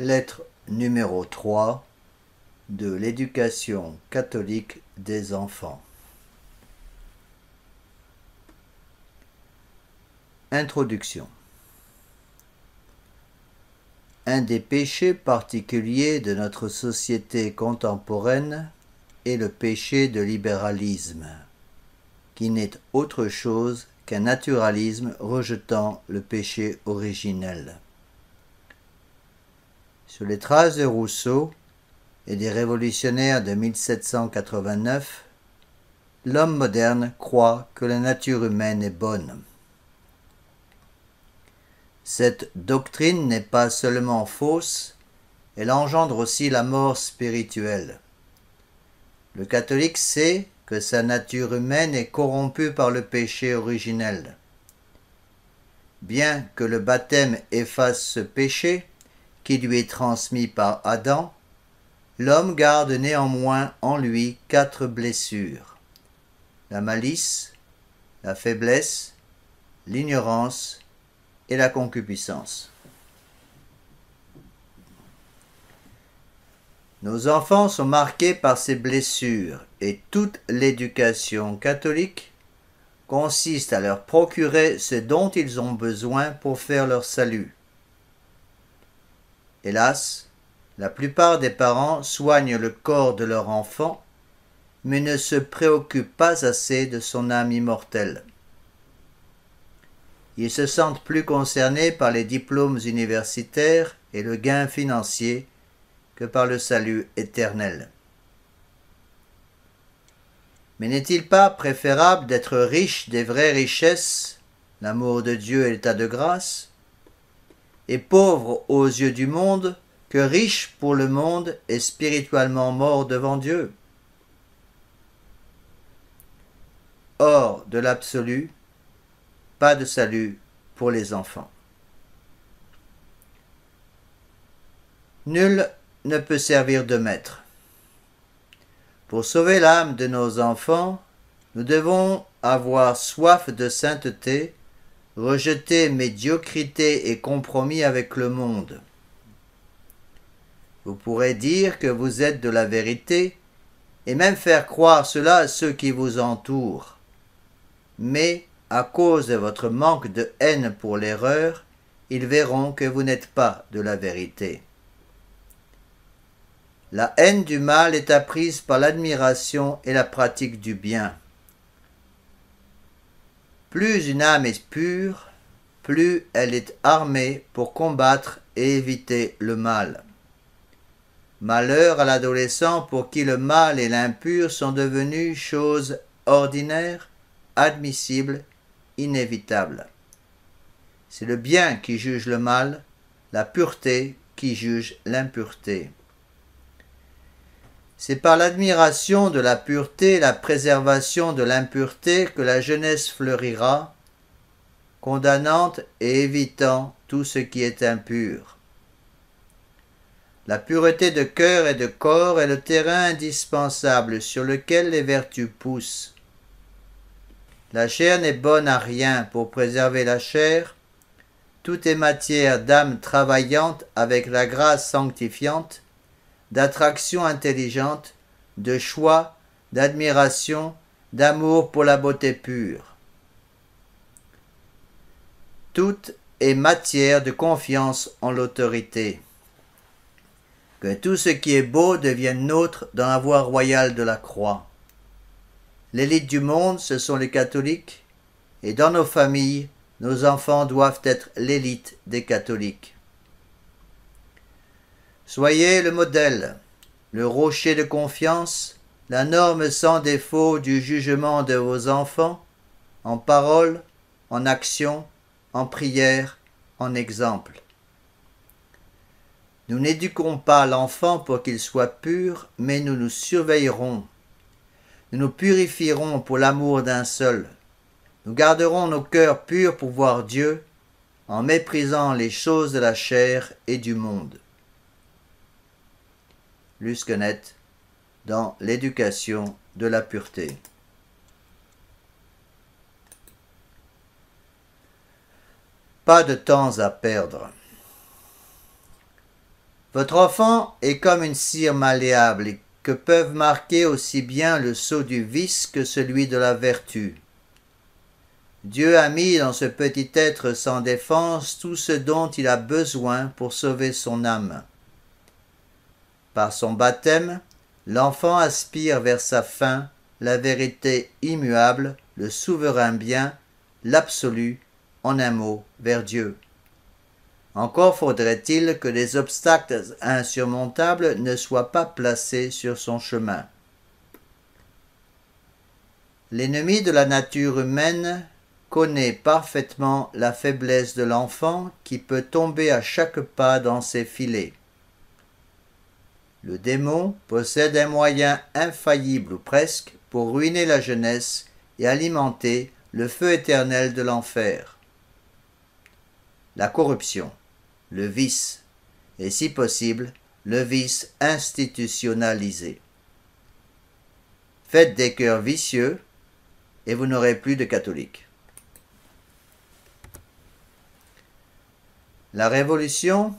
Lettre numéro 3 de l'éducation catholique des enfants. Introduction. Un des péchés particuliers de notre société contemporaine est le péché de libéralisme, qui n'est autre chose qu'un naturalisme rejetant le péché originel. Sur les traces de Rousseau et des révolutionnaires de 1789, l'homme moderne croit que la nature humaine est bonne. Cette doctrine n'est pas seulement fausse, elle engendre aussi la mort spirituelle. Le catholique sait que sa nature humaine est corrompue par le péché originel. Bien que le baptême efface ce péché, qui lui est transmis par Adam, l'homme garde néanmoins en lui 4 blessures: la malice, la faiblesse, l'ignorance et la concupiscence. Nos enfants sont marqués par ces blessures et toute l'éducation catholique consiste à leur procurer ce dont ils ont besoin pour faire leur salut. Hélas, la plupart des parents soignent le corps de leur enfant, mais ne se préoccupent pas assez de son âme immortelle. Ils se sentent plus concernés par les diplômes universitaires et le gain financier que par le salut éternel. Mais n'est-il pas préférable d'être riche des vraies richesses, l'amour de Dieu et l'état de grâce, et pauvre aux yeux du monde, que riche pour le monde et spirituellement mort devant Dieu? Hors de l'absolu, pas de salut pour les enfants. Nul ne peut servir de maître. Pour sauver l'âme de nos enfants, nous devons avoir soif de sainteté, rejeter médiocrité et compromis avec le monde. Vous pourrez dire que vous êtes de la vérité et même faire croire cela à ceux qui vous entourent. Mais, à cause de votre manque de haine pour l'erreur, ils verront que vous n'êtes pas de la vérité. La haine du mal est apprise par l'admiration et la pratique du bien. Plus une âme est pure, plus elle est armée pour combattre et éviter le mal. Malheur à l'adolescent pour qui le mal et l'impur sont devenus choses ordinaires, admissibles, inévitables. C'est le bien qui juge le mal, la pureté qui juge l'impureté. C'est par l'admiration de la pureté et la préservation de l'impureté que la jeunesse fleurira, condamnant et évitant tout ce qui est impur. La pureté de cœur et de corps est le terrain indispensable sur lequel les vertus poussent. La chair n'est bonne à rien pour préserver la chair. Tout est matière d'âme travaillante avec la grâce sanctifiante, d'attraction intelligente, de choix, d'admiration, d'amour pour la beauté pure. Tout est matière de confiance en l'autorité. Que tout ce qui est beau devienne nôtre dans la voie royale de la croix. L'élite du monde, ce sont les catholiques, et dans nos familles, nos enfants doivent être l'élite des catholiques. Soyez le modèle, le rocher de confiance, la norme sans défaut du jugement de vos enfants, en parole, en action, en prière, en exemple. Nous n'éduquerons pas l'enfant pour qu'il soit pur, mais nous nous surveillerons. Nous nous purifierons pour l'amour d'un seul. Nous garderons nos cœurs purs pour voir Dieu, en méprisant les choses de la chair et du monde. Lusquenet, dans l'éducation de la pureté. Pas de temps à perdre. Votre enfant est comme une cire malléable et que peuvent marquer aussi bien le sceau du vice que celui de la vertu. Dieu a mis dans ce petit être sans défense tout ce dont il a besoin pour sauver son âme. Par son baptême, l'enfant aspire vers sa fin, la vérité immuable, le souverain bien, l'absolu, en un mot, vers Dieu. Encore faudrait-il que des obstacles insurmontables ne soient pas placés sur son chemin. L'ennemi de la nature humaine connaît parfaitement la faiblesse de l'enfant qui peut tomber à chaque pas dans ses filets. Le démon possède un moyen infaillible ou presque pour ruiner la jeunesse et alimenter le feu éternel de l'enfer. La corruption, le vice, et si possible, le vice institutionnalisé. Faites des cœurs vicieux et vous n'aurez plus de catholiques. La révolution,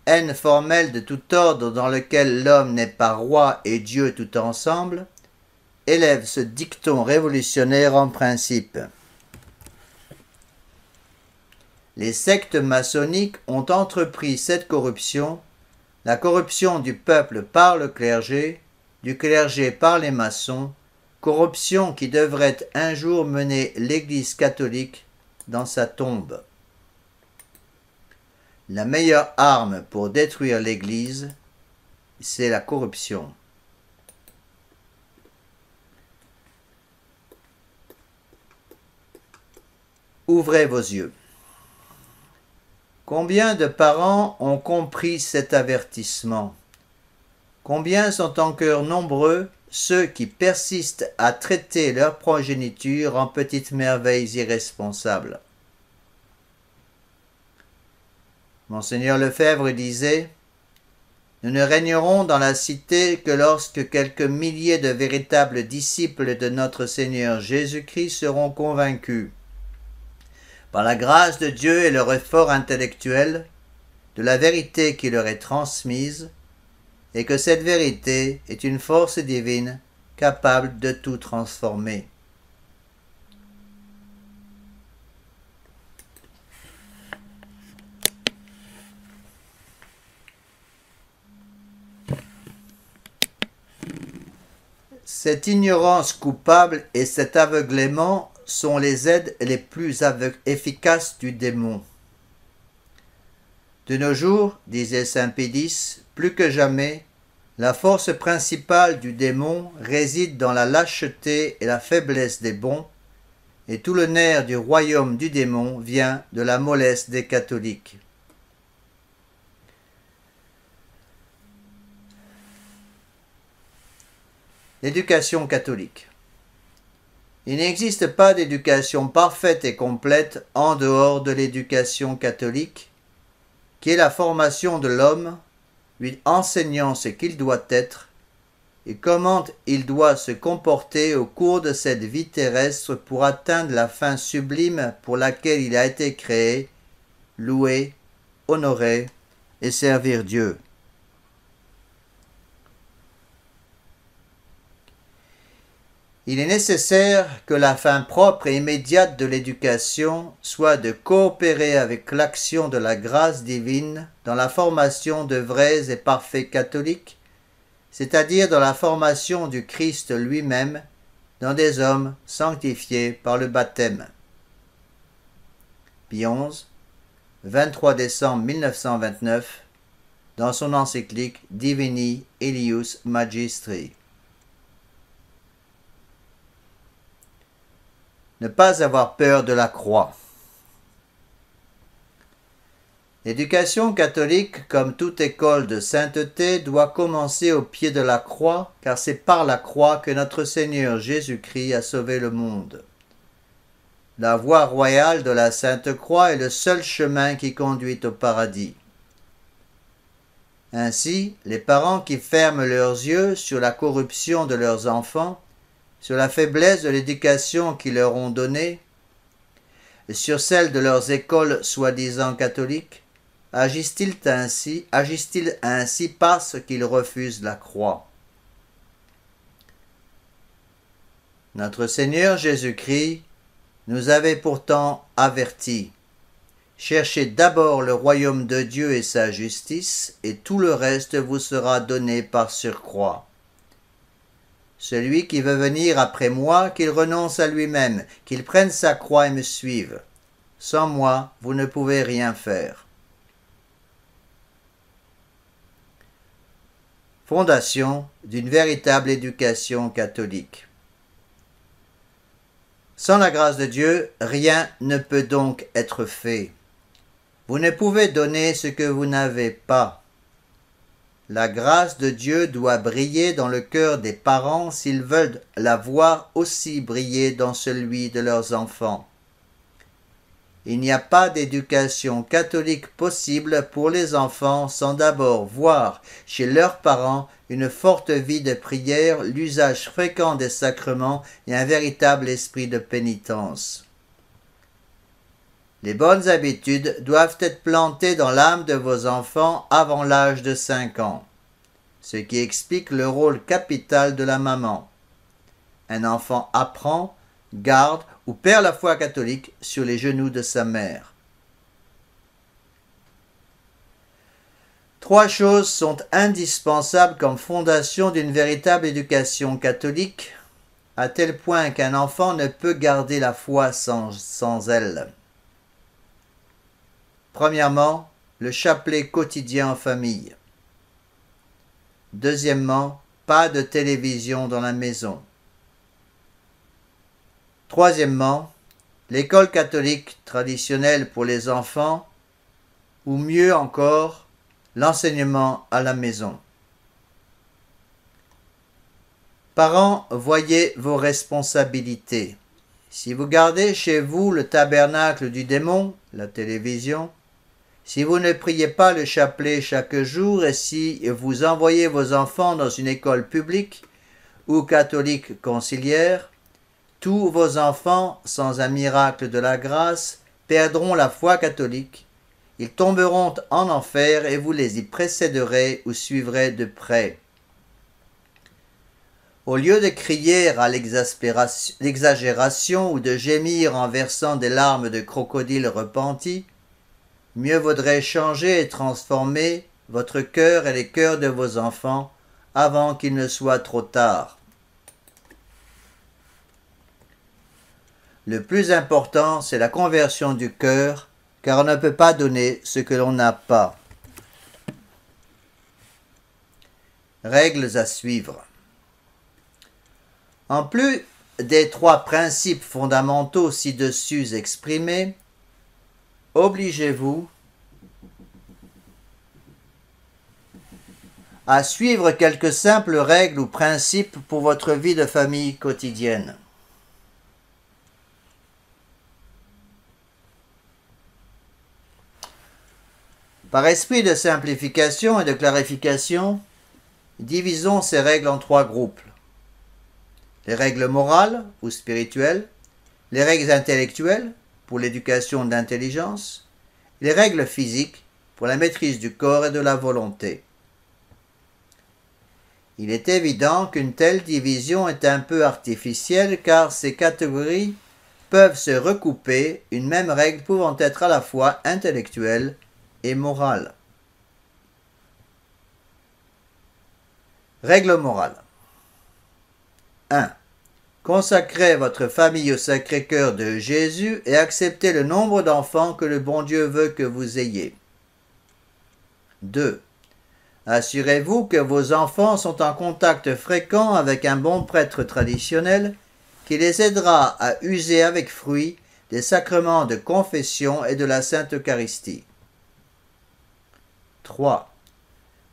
haine formelle de tout ordre dans lequel l'homme n'est pas roi et Dieu tout ensemble, élève ce dicton révolutionnaire en principe. Les sectes maçonniques ont entrepris cette corruption, la corruption du peuple par le clergé, du clergé par les maçons, corruption qui devrait un jour mener l'Église catholique dans sa tombe. La meilleure arme pour détruire l'Église, c'est la corruption. Ouvrez vos yeux. Combien de parents ont compris cet avertissement? Combien sont encore nombreux ceux qui persistent à traiter leur progéniture en petites merveilles irresponsables? Monseigneur Lefebvre disait « Nous ne régnerons dans la cité que lorsque quelques milliers de véritables disciples de notre Seigneur Jésus-Christ seront convaincus, par la grâce de Dieu et leur effort intellectuel, de la vérité qui leur est transmise, et que cette vérité est une force divine capable de tout transformer. » Cette ignorance coupable et cet aveuglement sont les aides les plus efficaces du démon. De nos jours, disait saint Pédis, plus que jamais, la force principale du démon réside dans la lâcheté et la faiblesse des bons, et tout le nerf du royaume du démon vient de la mollesse des catholiques. L'éducation catholique. Il n'existe pas d'éducation parfaite et complète en dehors de l'éducation catholique, qui est la formation de l'homme, lui enseignant ce qu'il doit être et comment il doit se comporter au cours de cette vie terrestre pour atteindre la fin sublime pour laquelle il a été créé, louer, honorer et servir Dieu. Il est nécessaire que la fin propre et immédiate de l'éducation soit de coopérer avec l'action de la grâce divine dans la formation de vrais et parfaits catholiques, c'est-à-dire dans la formation du Christ lui-même, dans des hommes sanctifiés par le baptême. Pie XI, 23 décembre 1929, dans son encyclique Divini Elius Magistri. Ne pas avoir peur de la croix. L'éducation catholique, comme toute école de sainteté, doit commencer au pied de la croix, car c'est par la croix que notre Seigneur Jésus-Christ a sauvé le monde. La voie royale de la Sainte Croix est le seul chemin qui conduit au paradis. Ainsi, les parents qui ferment leurs yeux sur la corruption de leurs enfants, sur la faiblesse de l'éducation qu'ils leur ont donnée, et sur celle de leurs écoles soi-disant catholiques, agissent-ils ainsi parce qu'ils refusent la croix? Notre Seigneur Jésus-Christ nous avait pourtant avertis. Cherchez d'abord le royaume de Dieu et sa justice, et tout le reste vous sera donné par surcroît. Celui qui veut venir après moi, qu'il renonce à lui-même, qu'il prenne sa croix et me suive. Sans moi, vous ne pouvez rien faire. Fondation d'une véritable éducation catholique. Sans la grâce de Dieu, rien ne peut donc être fait. Vous ne pouvez donner ce que vous n'avez pas. La grâce de Dieu doit briller dans le cœur des parents s'ils veulent la voir aussi briller dans celui de leurs enfants. Il n'y a pas d'éducation catholique possible pour les enfants sans d'abord voir chez leurs parents une forte vie de prière, l'usage fréquent des sacrements et un véritable esprit de pénitence. Les bonnes habitudes doivent être plantées dans l'âme de vos enfants avant l'âge de 5 ans, ce qui explique le rôle capital de la maman. Un enfant apprend, garde ou perd la foi catholique sur les genoux de sa mère. 3 choses sont indispensables comme fondation d'une véritable éducation catholique, à tel point qu'un enfant ne peut garder la foi sans elle. Premièrement, le chapelet quotidien en famille. Deuxièmement, pas de télévision dans la maison. Troisièmement, l'école catholique traditionnelle pour les enfants, ou mieux encore, l'enseignement à la maison. Parents, voyez vos responsabilités. Si vous gardez chez vous le tabernacle du démon, la télévision, si vous ne priez pas le chapelet chaque jour et si vous envoyez vos enfants dans une école publique ou catholique conciliaire, tous vos enfants, sans un miracle de la grâce, perdront la foi catholique. Ils tomberont en enfer et vous les y précéderez ou suivrez de près. Au lieu de crier à l'exagération ou de gémir en versant des larmes de crocodile repenti, mieux vaudrait changer et transformer votre cœur et les cœurs de vos enfants avant qu'il ne soit trop tard. Le plus important, c'est la conversion du cœur, car on ne peut pas donner ce que l'on n'a pas. Règles à suivre. En plus des 3 principes fondamentaux ci-dessus exprimés, obligez-vous à suivre quelques simples règles ou principes pour votre vie de famille quotidienne. Par esprit de simplification et de clarification, divisons ces règles en 3 groupes. Les règles morales ou spirituelles, les règles intellectuelles pour l'éducation de l'intelligence, les règles physiques pour la maîtrise du corps et de la volonté. Il est évident qu'une telle division est un peu artificielle car ces catégories peuvent se recouper, une même règle pouvant être à la fois intellectuelle et morale. Règle morale. 1. Consacrez votre famille au Sacré-Cœur de Jésus et acceptez le nombre d'enfants que le bon Dieu veut que vous ayez. 2. Assurez-vous que vos enfants sont en contact fréquent avec un bon prêtre traditionnel qui les aidera à user avec fruit des sacrements de confession et de la Sainte Eucharistie. 3.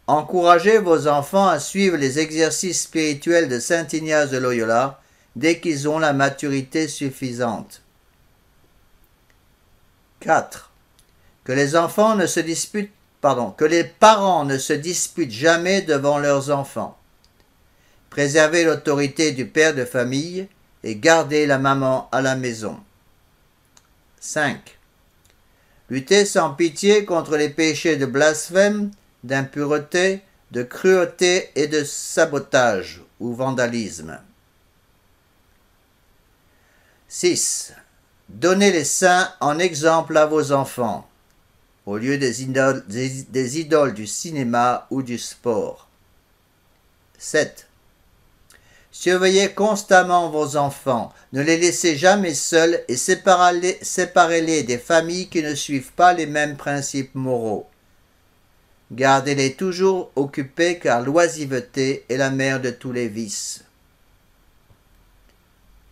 Encouragez vos enfants à suivre les exercices spirituels de saint Ignace de Loyola dès qu'ils ont la maturité suffisante. 4. Que les parents ne se disputent jamais devant leurs enfants. Préservez l'autorité du père de famille et gardez la maman à la maison. 5. Luttez sans pitié contre les péchés de blasphème, d'impureté, de cruauté et de sabotage ou vandalisme. 6. Donnez les saints en exemple à vos enfants, au lieu des idoles du cinéma ou du sport. 7. Surveillez constamment vos enfants, ne les laissez jamais seuls et séparez-les des familles qui ne suivent pas les mêmes principes moraux. Gardez-les toujours occupés car l'oisiveté est la mère de tous les vices.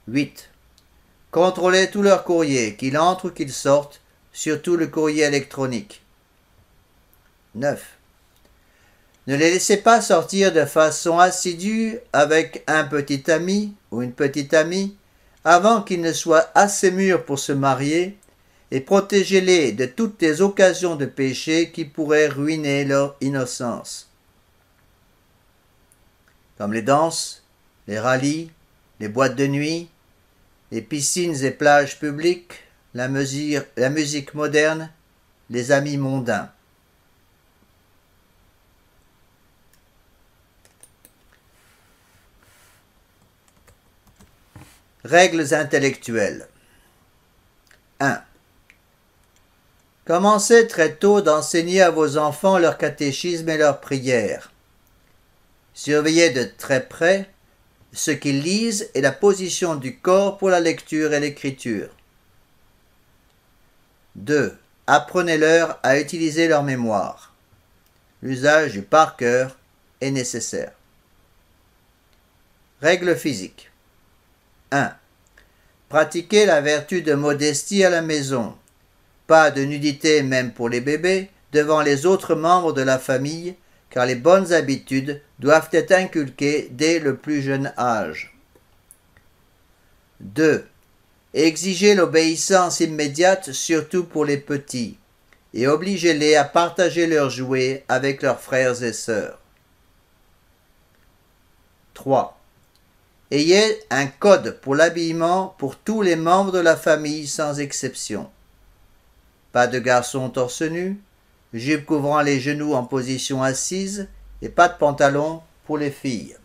8. Contrôlez tous leurs courriers, qu'ils entrent ou qu'ils sortent, surtout le courrier électronique. 9. Ne les laissez pas sortir de façon assidue avec un petit ami ou une petite amie avant qu'ils ne soient assez mûrs pour se marier et protégez-les de toutes les occasions de péché qui pourraient ruiner leur innocence. Comme les danses, les rallyes, les boîtes de nuit, les piscines et plages publiques, la musique moderne, les amis mondains. Règles intellectuelles. 1. Commencez très tôt d'enseigner à vos enfants leur catéchisme et leurs prières. Surveillez de très près ce qu'ils lisent et la position du corps pour la lecture et l'écriture. 2. Apprenez-leur à utiliser leur mémoire. L'usage du par cœur est nécessaire. Règles physiques. 1. Pratiquez la vertu de modestie à la maison. Pas de nudité même pour les bébés devant les autres membres de la famille, car les bonnes habitudes doivent être inculquées dès le plus jeune âge. 2. Exigez l'obéissance immédiate surtout pour les petits, et obligez-les à partager leurs jouets avec leurs frères et sœurs. 3. Ayez un code pour l'habillement pour tous les membres de la famille sans exception. Pas de garçons torse nu, jupe couvrant les genoux en position assise et pas de pantalon pour les filles.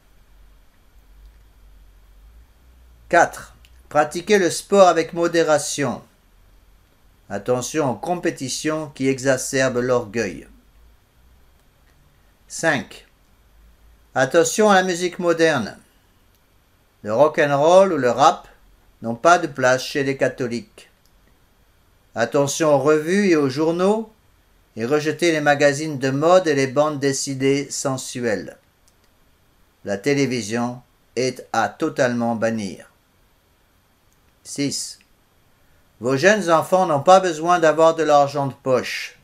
4. Pratiquez le sport avec modération. Attention aux compétitions qui exacerbent l'orgueil. 5. Attention à la musique moderne. Le rock'n'roll ou le rap n'ont pas de place chez les catholiques. Attention aux revues et aux journaux et rejetez les magazines de mode et les bandes dessinées sensuelles. La télévision est à totalement bannir. 6. Vos jeunes enfants n'ont pas besoin d'avoir de l'argent de poche,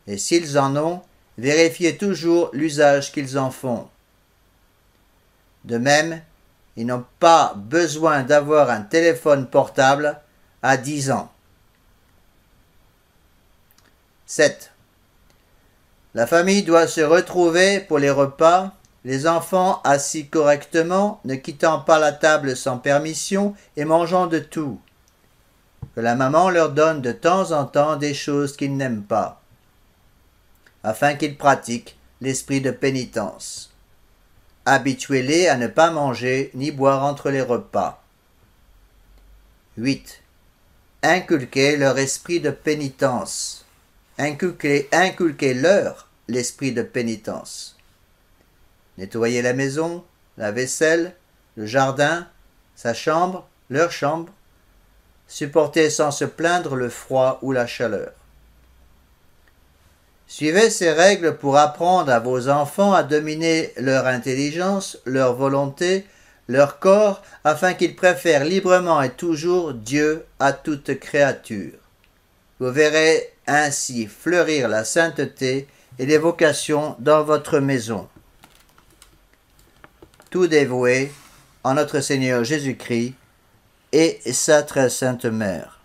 et s'ils en ont, vérifiez toujours l'usage qu'ils en font. De même, ils n'ont pas besoin d'avoir un téléphone portable à 10 ans. 7. La famille doit se retrouver pour les repas, les enfants assis correctement, ne quittant pas la table sans permission et mangeant de tout. Que la maman leur donne de temps en temps des choses qu'ils n'aiment pas, afin qu'ils pratiquent l'esprit de pénitence. Habituez-les à ne pas manger ni boire entre les repas. 8. Inculquez leur esprit de pénitence. Inculquez-leur l'esprit de pénitence. Nettoyez la maison, la vaisselle, le jardin, sa chambre, leur chambre. Supportez sans se plaindre le froid ou la chaleur. Suivez ces règles pour apprendre à vos enfants à dominer leur intelligence, leur volonté, leur corps, afin qu'ils préfèrent librement et toujours Dieu à toute créature. Vous verrez ainsi fleurir la sainteté et les vocations dans votre maison. Tout dévoué en notre Seigneur Jésus-Christ et sa très sainte Mère.